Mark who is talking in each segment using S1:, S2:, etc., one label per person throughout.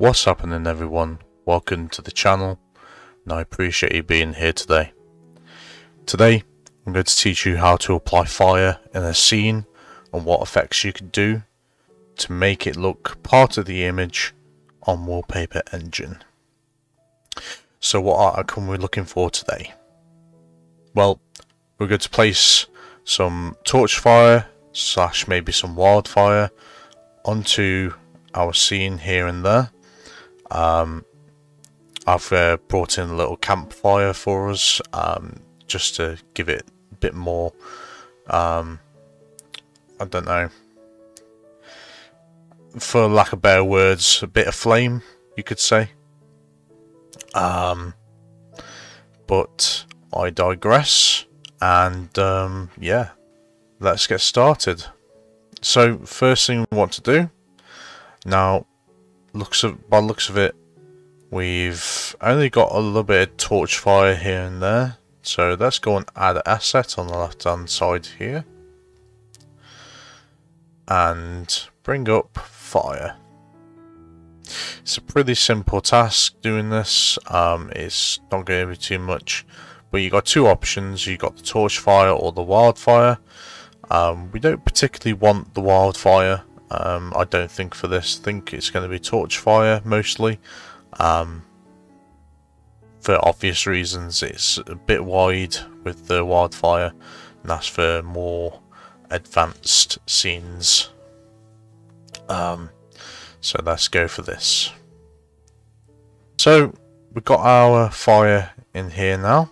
S1: What's happening, everyone? Welcome to the channel, and I appreciate you being here today. Today I'm going to teach you how to apply fire in a scene and what effects you can do to make it look part of the image on Wallpaper engine. So what icon we're looking for today? Well, we're going to place some torch fire / maybe some wildfire onto our scene here and there. I've brought in a little campfire for us, just to give it a bit more, I don't know, for lack of better words, a bit of flame, you could say. But I digress, and yeah, let's get started. So first thing we want to do now, by looks of it, we've only got a little bit of torch fire here and there, so let's go and add an asset on the left hand side here and bring up fire. It's a pretty simple task doing this. It's not going to be too much, but you got two options. You got the torch fire or the wildfire. We don't particularly want the wildfire, I don't think, for this. I think it's going to be torch fire mostly, for obvious reasons. It's a bit wide with the wildfire, and that's for more advanced scenes. So let's go for this. So we've got our fire in here now.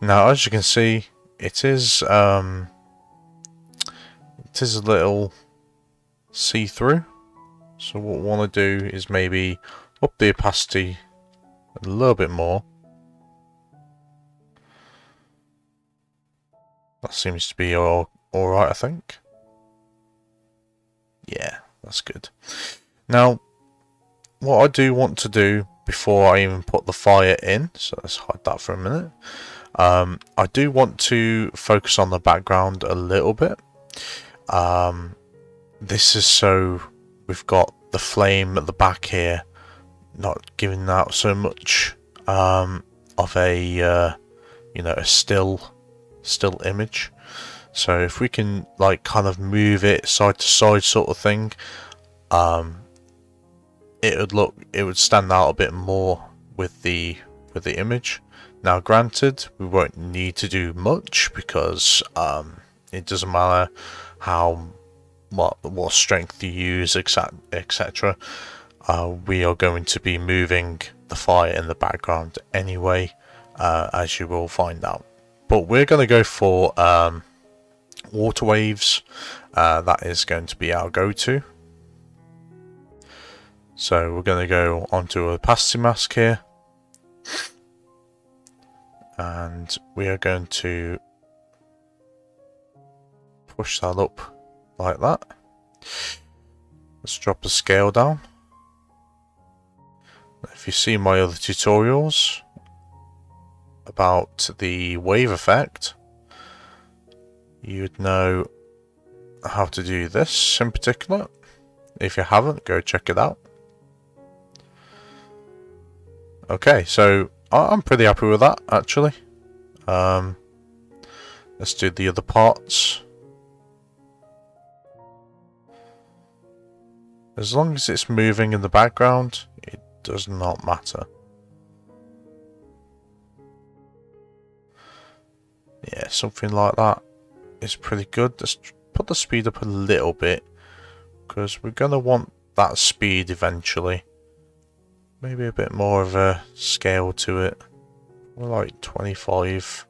S1: Now, as you can see, it is a little see-through. So what we want to do is maybe up the opacity a little bit more. That seems to be all right, I think. Yeah, that's good. Now, what I do want to do before I even put the fire in, so let's hide that for a minute. I do want to focus on the background a little bit. This is so we've got the flame at the back here, not giving out so much of a you know, a still image. So if we can like kind of move it side to side sort of thing, it would stand out a bit more with the image. Now granted, we won't need to do much because it doesn't matter what strength you use, etc. We are going to be moving the fire in the background anyway, as you will find out. But we're going to go for water waves. That is going to be our go-to. So we're going to go onto a opacity mask here, and we are going to push that up like that. Let's drop the scale down. If you see my other tutorials about the wave effect, you'd know how to do this in particular. If you haven't, go check it out. Okay, so I'm pretty happy with that, actually. Let's do the other parts. As long as it's moving in the background, it does not matter. Yeah, something like that is pretty good. Let's put the speed up a little bit, because we're going to want that speed eventually. Maybe a bit more of a scale to it. We're like 25.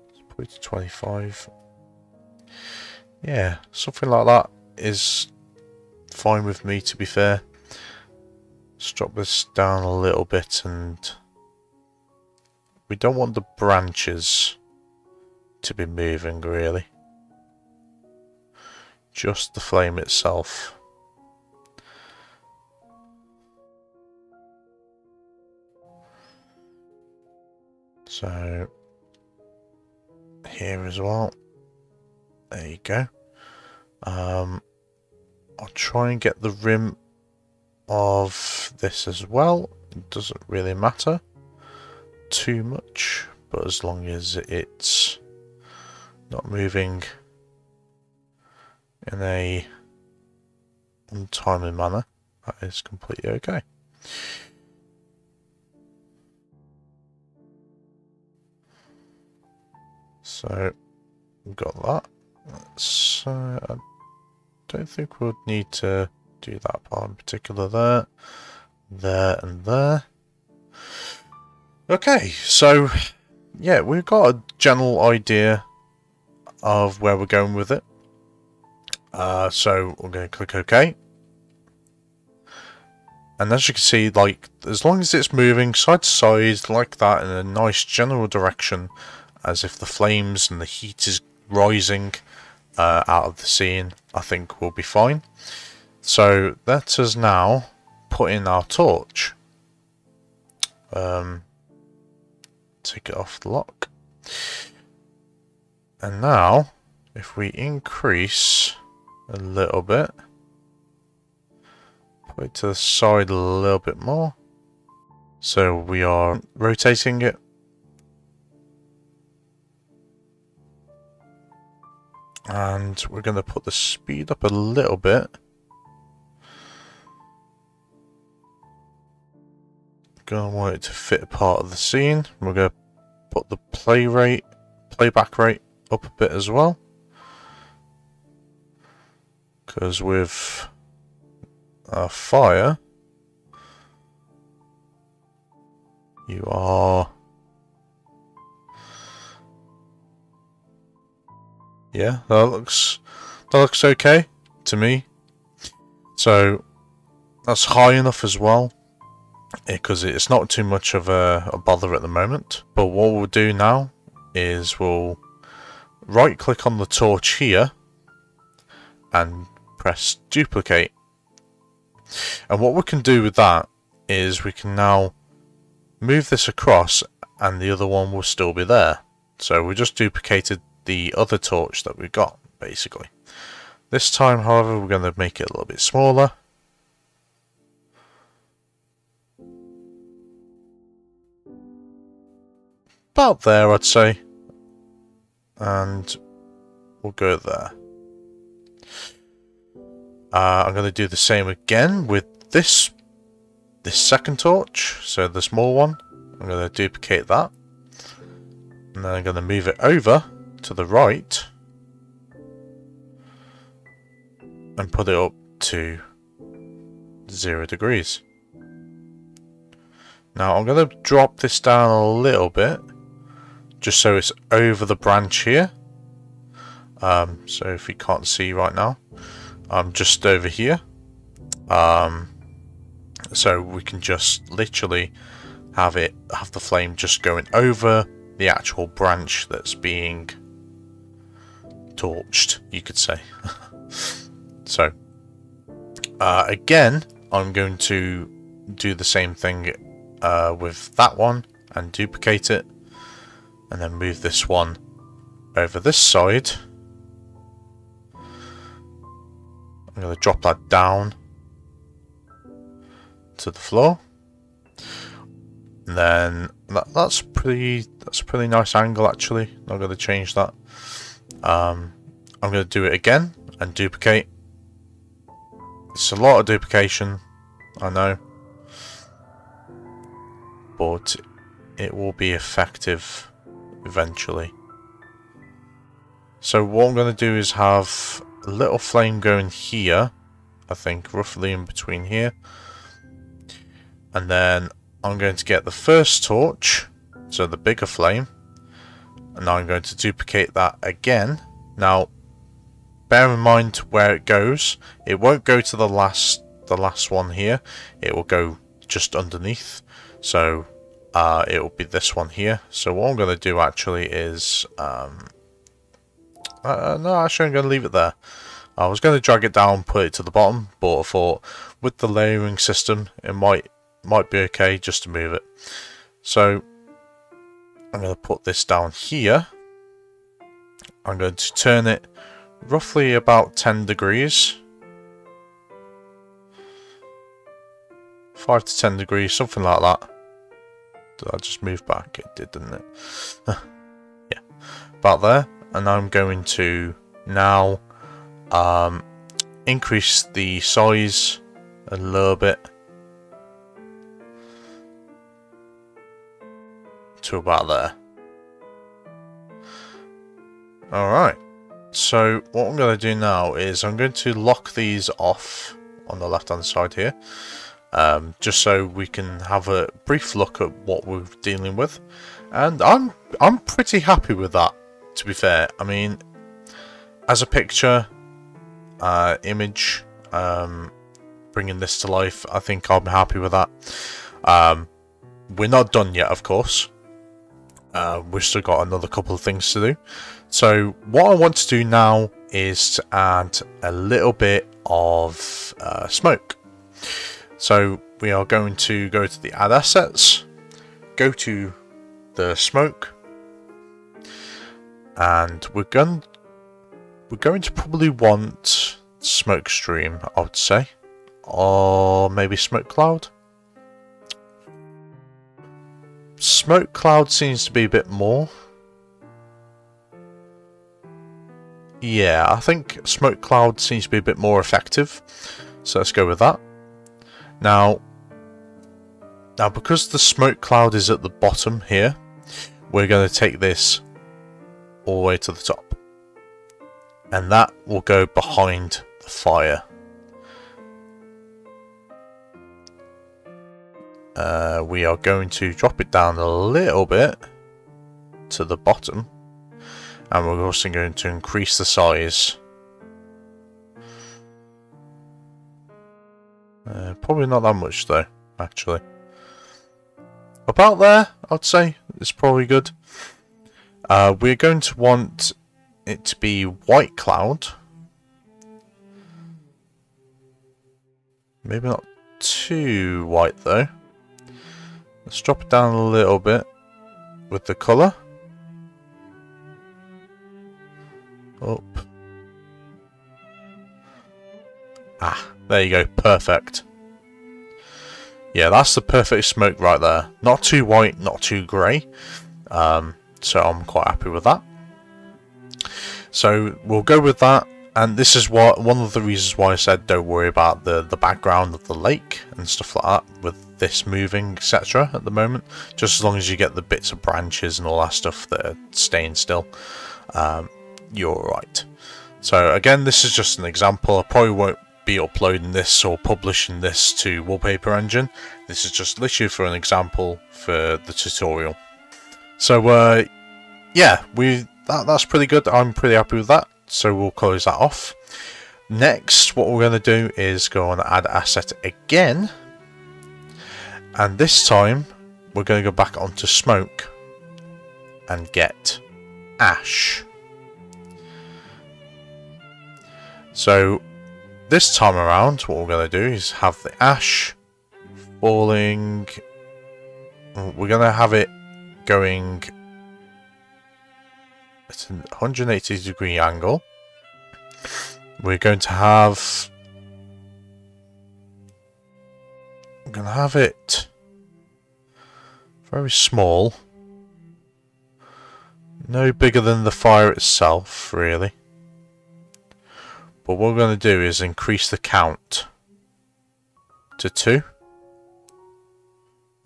S1: Let's put it to 25. Yeah, something like that is fine with me, to be fair. Let's drop this down a little bit, and we don't want the branches to be moving really. Just the flame itself. So here as well. There you go. I'll try and get the rim of this as well. It doesn't really matter too much, but as long as it's not moving in a untimely manner, that is completely okay. So we've got that. I don't think we'll need to do that part in particular there. There and there. Okay, so yeah, we've got a general idea of where we're going with it. So we're going to click OK. And as you can see, like, as long as it's moving side to side like that in a nice general direction, as if the flames and the heat is rising out of the scene, I think we'll be fine. So let us now put in our torch. Take it off the lock. And now, if we increase a little bit, put it to the side a little bit more. So we are rotating it. And we're going to put the speed up a little bit. Going to want it to fit a part of the scene. We're going to put the playback rate up a bit as well. Because with our fire, you are... Yeah, that looks okay to me. So that's high enough as well, because it's not too much of a bother at the moment. But what we'll do now is we'll right click on the torch here and press duplicate. And what we can do with that is we can now move this across and the other one will still be there. So we just duplicated the other torch that we got, basically. This time, however, we're going to make it a little bit smaller. About there, I'd say. And we'll go there. I'm going to do the same again with this second torch, so the small one. I'm going to duplicate that. And then I'm going to move it over to the right and put it up to 0 degrees. Now I'm going to drop this down a little bit just so it's over the branch here. So if you can't see right now, I'm just over here. So we can just literally have the flame just going over the actual branch that's being torched, you could say. So again, I'm going to do the same thing with that one and duplicate it, and then move this one over this side. I'm going to drop that down to the floor, and then that's a pretty nice angle actually. Not going to change that. I'm going to do it again and duplicate. It's a lot of duplication, I know, but it will be effective eventually. So what I'm going to do is have a little flame going here, I think roughly in between here, and then I'm going to get the first torch, so the bigger flame, and I'm going to duplicate that again. Now bear in mind where it goes. It won't go to the last one here. It will go just underneath. So it will be this one here. So what I'm going to do actually is no, actually I'm going to leave it there. I was going to drag it down, put it to the bottom, but I thought with the layering system it might be okay just to move it. So I'm going to put this down here. I'm going to turn it roughly about 10 degrees. 5 to 10 degrees, something like that. Did I just move back? It did, didn't it? Yeah, about there. And I'm going to now increase the size a little bit to about there. Alright, so what I'm going to do now is I'm going to lock these off on the left hand side here, just so we can have a brief look at what we're dealing with. And I'm pretty happy with that, to be fair. I mean, as a picture image, bringing this to life, I think I'm happy with that. We're not done yet, of course. We've still got another couple of things to do. So what I want to do now is to add a little bit of smoke. So we are going to go to the add assets, go to the smoke, and we're going to probably want smoke stream, I would say, or maybe smoke cloud. Smoke cloud seems to be a bit more. Yeah, I think smoke cloud seems to be a bit more effective. So let's go with that. Now because the smoke cloud is at the bottom here, we're going to take this all the way to the top. And that will go behind the fire. We are going to drop it down a little bit to the bottom, and we're also going to increase the size. Probably not that much though, actually. About there, I'd say, it's probably good. We're going to want it to be white cloud. Maybe not too white though. Let's drop it down a little bit with the colour. Up. Ah, there you go, perfect. Yeah, that's the perfect smoke right there. Not too white, not too grey. So I'm quite happy with that. So we'll go with that. And this is one of the reasons why I said don't worry about the background of the lake and stuff like that with this moving, etc. at the moment. Just as long as you get the bits of branches and all that stuff that are staying still, you're alright. So again, this is just an example. I probably won't be uploading this or publishing this to Wallpaper Engine. This is just literally for an example for the tutorial. So yeah, that's pretty good. I'm pretty happy with that. So we'll close that off. Next, what we're going to do is go on add asset again. And this time, we're going to go back onto smoke and get ash. So this time around, what we're going to do is have the ash falling. We're going to have it going at a 180-degree angle. We're going to have it very small, no bigger than the fire itself, really. But what we're going to do is increase the count to 2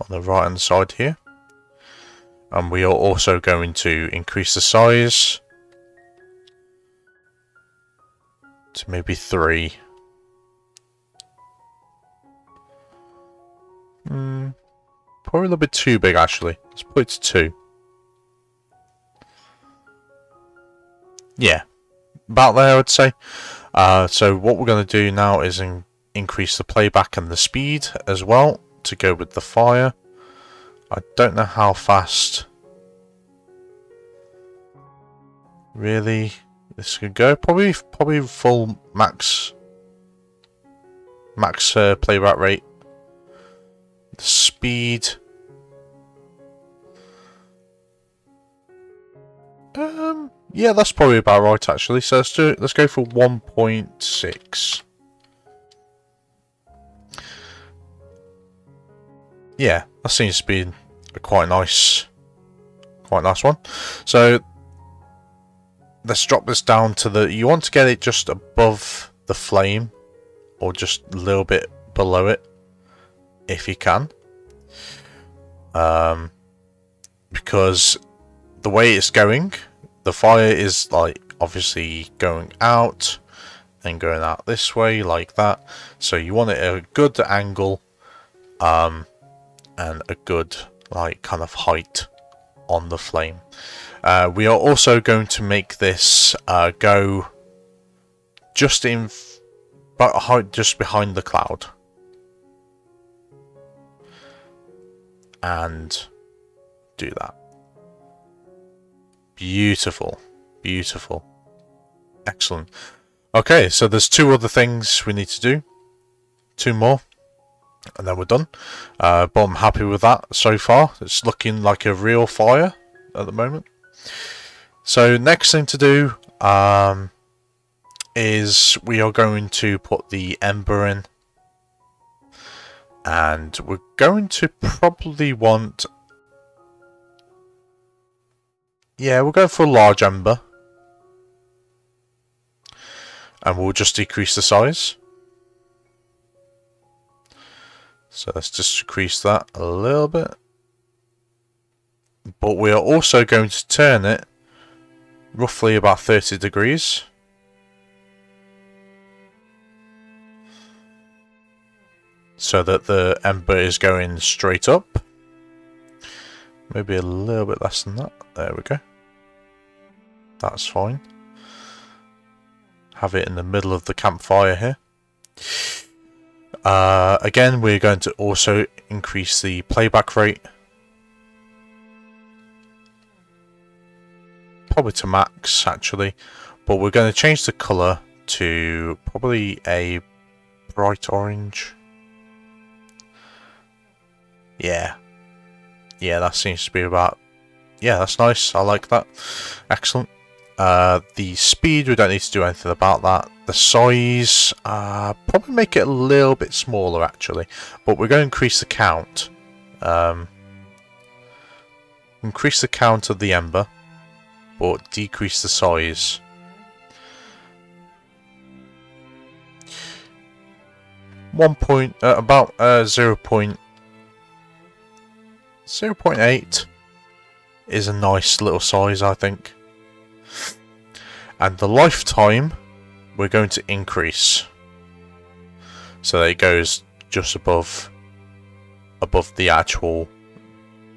S1: on the right hand side here. And we are also going to increase the size to maybe 3. Probably a little bit too big actually. Let's put it to 2. Yeah, about there I would say. So what we're going to do now is increase the playback and the speed as well to go with the fire. I don't know how fast really this could go. Probably full max playback rate. The speed. Yeah, that's probably about right actually. So let's go for 1.6. yeah, that seems to be a quite nice one. So let's drop this down to the, you want to get it just above the flame or just a little bit below it if you can, because the way it's going, the fire is like obviously going out and going out this way like that, so you want it at a good angle and a good like kind of height on the flame. We are also going to make this go just just behind the cloud, and do that. Beautiful, beautiful, excellent. Okay, so there's 2 other things we need to do, 2 more, and then we're done. But I'm happy with that so far. It's looking like a real fire at the moment. So next thing to do is we are going to put the Ember in, and we're going to probably want, yeah, we'll go for a large Ember, and we'll just decrease the size. So let's just decrease that a little bit. But we are also going to turn it roughly about 30 degrees. So that the Ember is going straight up. Maybe a little bit less than that. There we go. That's fine. Have it in the middle of the campfire here. Again, we're going to also increase the playback rate. Probably to max actually. But we're going to change the colour to probably a bright orange. Yeah, that seems to be about, yeah, that's nice, I like that, excellent. The speed, we don't need to do anything about that. The size, probably make it a little bit smaller actually, but we're going to increase the count. Increase the count of the Ember, but decrease the size. About 0.8 is a nice little size, I think. And the lifetime we're going to increase, so that it goes just above the actual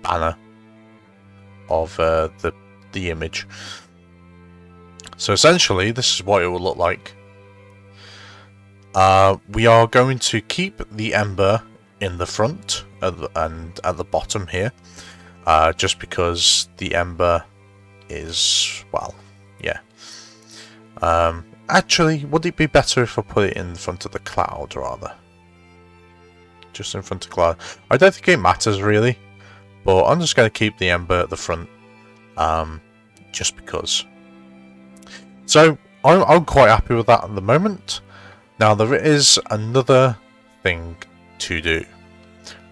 S1: banner of the image. So essentially this is what it will look like. We are going to keep the Ember in the front and at the bottom here, just because the Ember is, well, yeah. Actually, would it be better if I put it in front of the cloud rather? Just in front of the cloud. I don't think it matters really, but I'm just going to keep the Ember at the front, just because. So I'm quite happy with that at the moment. Now there is another thing to do.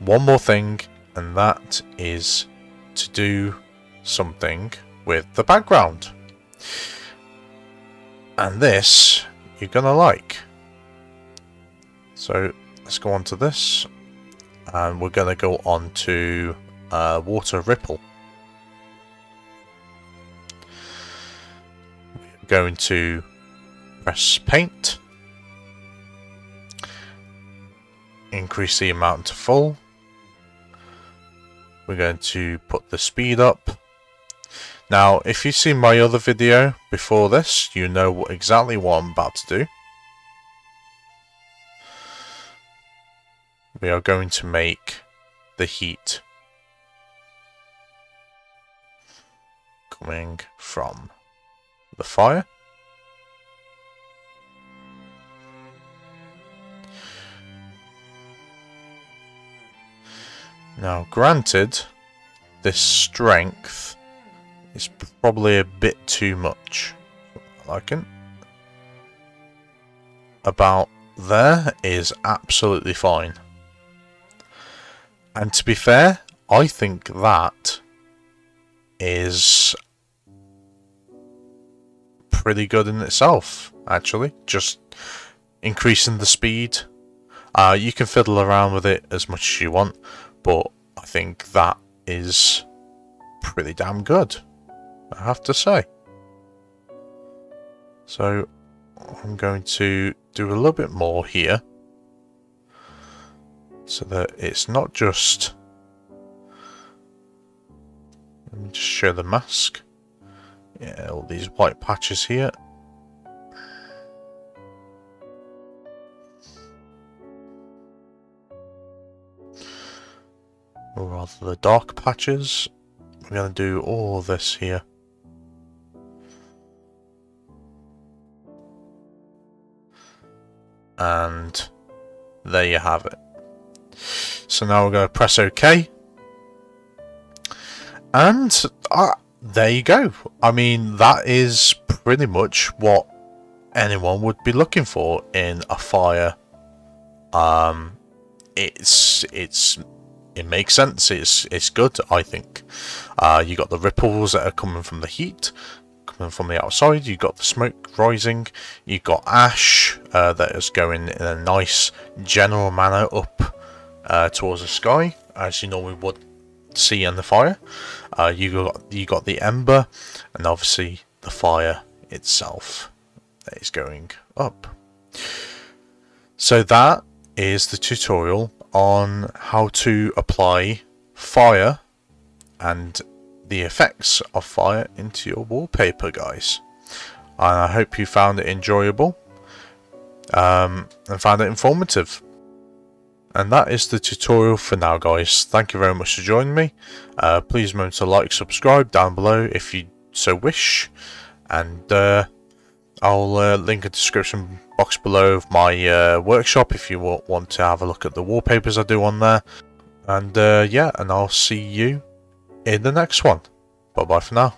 S1: One more thing, and that is to do something with the background. And this you're gonna like. So let's go on to this, and we're gonna go on to water ripple. We're going to press paint, increase the amount to full. We're going to put the speed up. Now, if you've seen my other video before this, you know exactly what I'm about to do. We are going to make the heat coming from the fire. Now, granted, this strength is probably a bit too much. I like it. About there is absolutely fine. And to be fair, I think that is pretty good in itself, actually. Just increasing the speed. You can fiddle around with it as much as you want, but I think that is pretty damn good, I have to say. So I'm going to do a little bit more here, so that it's not just... Let me just show the mask. Yeah, all these white patches here. Or rather the dark patches. We're going to do all this here. And there you have it. So now we're going to press OK. And there you go. I mean, that is pretty much what anyone would be looking for in a fire. It makes sense. It's good, I think. You got the ripples that are coming from the heat, coming from the outside. You got the smoke rising. You got ash that is going in a nice general manner up towards the sky, as you normally would see in the fire. You got the ember, and obviously the fire itself that is going up. So that is the tutorial on how to apply fire and the effects of fire into your wallpaper, guys. And I hope you found it enjoyable and found it informative. And that is the tutorial for now, guys. Thank you very much for joining me. Please remember to like, subscribe down below if you so wish. And I'll link a description box below of my workshop if you want to have a look at the wallpapers I do on there. And yeah, and I'll see you in the next one. Bye bye for now.